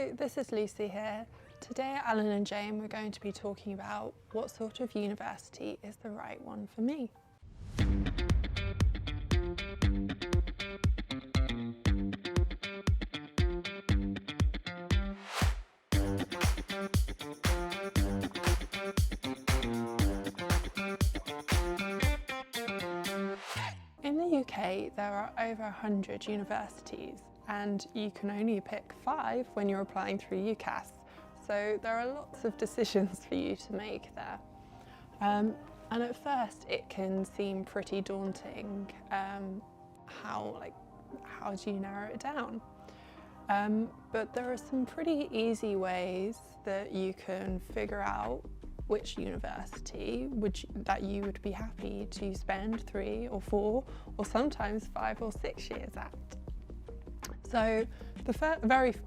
Hello, this is Lucy here. Today at A&J we're going to be talking about what sort of university is the right one for me. In the UK, there are over 100 universities, and you can only pick 5 when you're applying through UCAS. So there are lots of decisions for you to make there. And at first it can seem pretty daunting. How do you narrow it down? But there are some pretty easy ways that you can figure out which university that you would be happy to spend 3 or 4 or sometimes 5 or 6 years at. So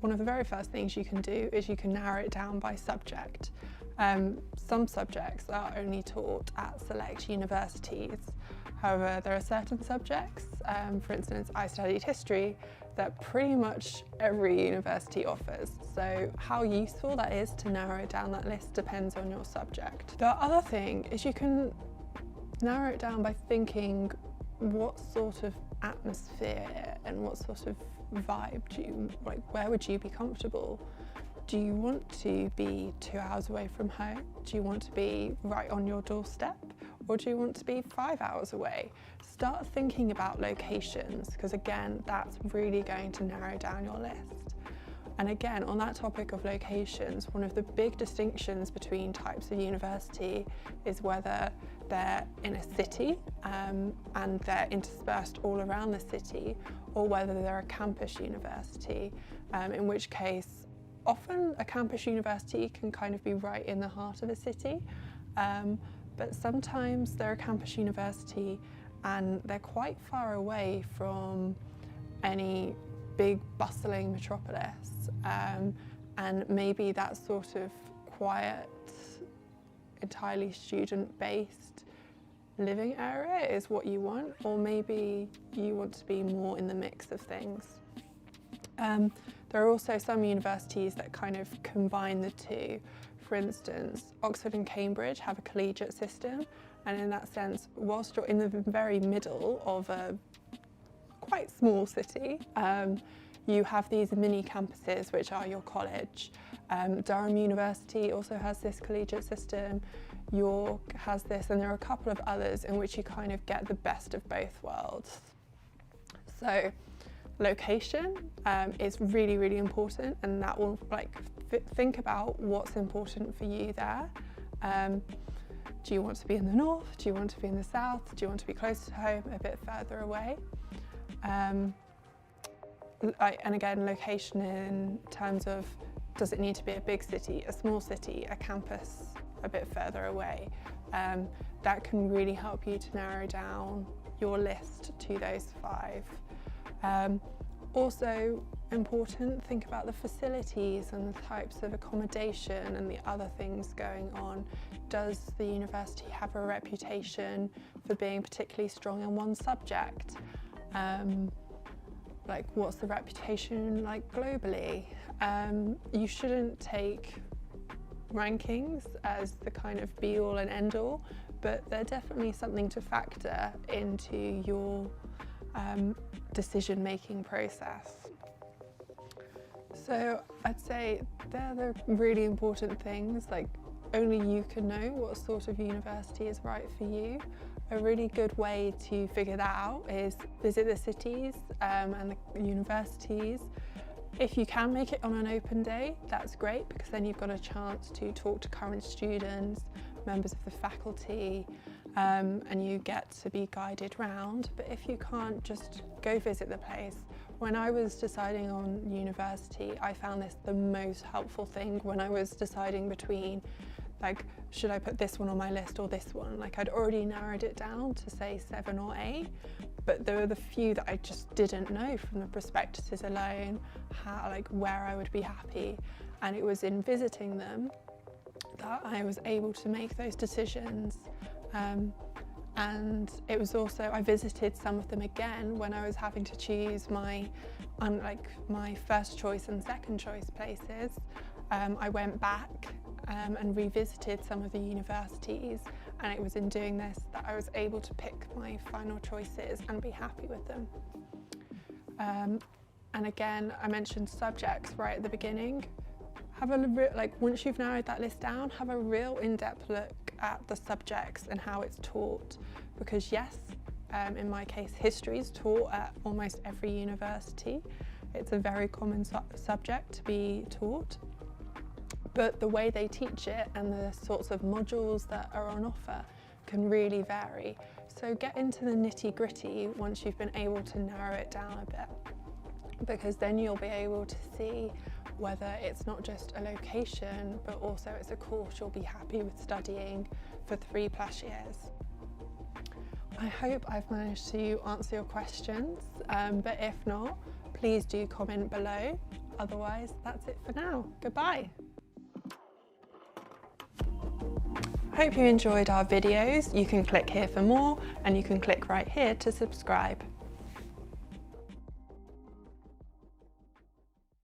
one of the very first things you can do is you can narrow it down by subject. Some subjects are only taught at select universities. However, there are certain subjects, for instance, I studied history, that pretty much every university offers. So how useful that is to narrow down that list depends on your subject. The other thing is you can narrow it down by thinking what sort of atmosphere and what sort of vibe where would you be comfortable? Do you want to be 2 hours away from home? Do you want to be right on your doorstep? Or do you want to be 5 hours away? Start thinking about locations, because again, that's really going to narrow down your list. And again, on that topic of locations, one of the big distinctions between types of university is whether they're in a city and they're interspersed all around the city, or whether they're a campus university, in which case often a campus university can kind of be right in the heart of a city, but sometimes they're a campus university and they're quite far away from any big bustling metropolis, and maybe that sort of quiet, entirely student-based living area is what you want, or maybe you want to be more in the mix of things. There are also some universities that kind of combine the two. For instance, Oxford and Cambridge have a collegiate system, and in that sense, whilst you're in the very middle of a quite small city, you have these mini campuses which are your college. Durham University also has this collegiate system, York has this, and there are a couple of others in which you kind of get the best of both worlds. So location is really, really important, and that will think about what's important for you there. Do you want to be in the north? Do you want to be in the south? Do you want to be close to home, a bit further away? And again, location in terms of, does it need to be a big city, a small city, a campus a bit further away? That can really help you to narrow down your list to those 5. Also important, think about the facilities and the types of accommodation and the other things going on. Does the university have a reputation for being particularly strong in one subject? What's the reputation like globally? You shouldn't take rankings as the kind of be-all and end-all, but they're definitely something to factor into your decision-making process. So I'd say they're the really important things, only you can know what sort of university is right for you. A really good way to figure that out is visit the cities and the universities. If you can make it on an open day, that's great, because then you've got a chance to talk to current students, members of the faculty, and you get to be guided round. But if you can't, just go visit the place. When I was deciding on university, I found this the most helpful thing when I was deciding between should I put this one on my list or this one? I'd already narrowed it down to say 7 or 8, but there were the few that I just didn't know from the prospectuses alone, where I would be happy. And it was in visiting them that I was able to make those decisions. And it was also, I visited some of them again when I was having to choose my first choice and second choice places. I went back and revisited some of the universities, and it was in doing this that I was able to pick my final choices and be happy with them. And again, I mentioned subjects right at the beginning. Have a once you've narrowed that list down, have a real in-depth look at the subjects and how it's taught, because yes, in my case, history is taught at almost every university. It's a very common subject to be taught, but the way they teach it and the sorts of modules that are on offer can really vary. So get into the nitty-gritty once you've been able to narrow it down a bit, because then you'll be able to see whether it's not just a location, but also it's a course you'll be happy with studying for 3+ years. I hope I've managed to answer your questions, but if not, please do comment below. Otherwise, that's it for now. Goodbye. Hope you enjoyed our videos. You can click here for more, and you can click right here to subscribe.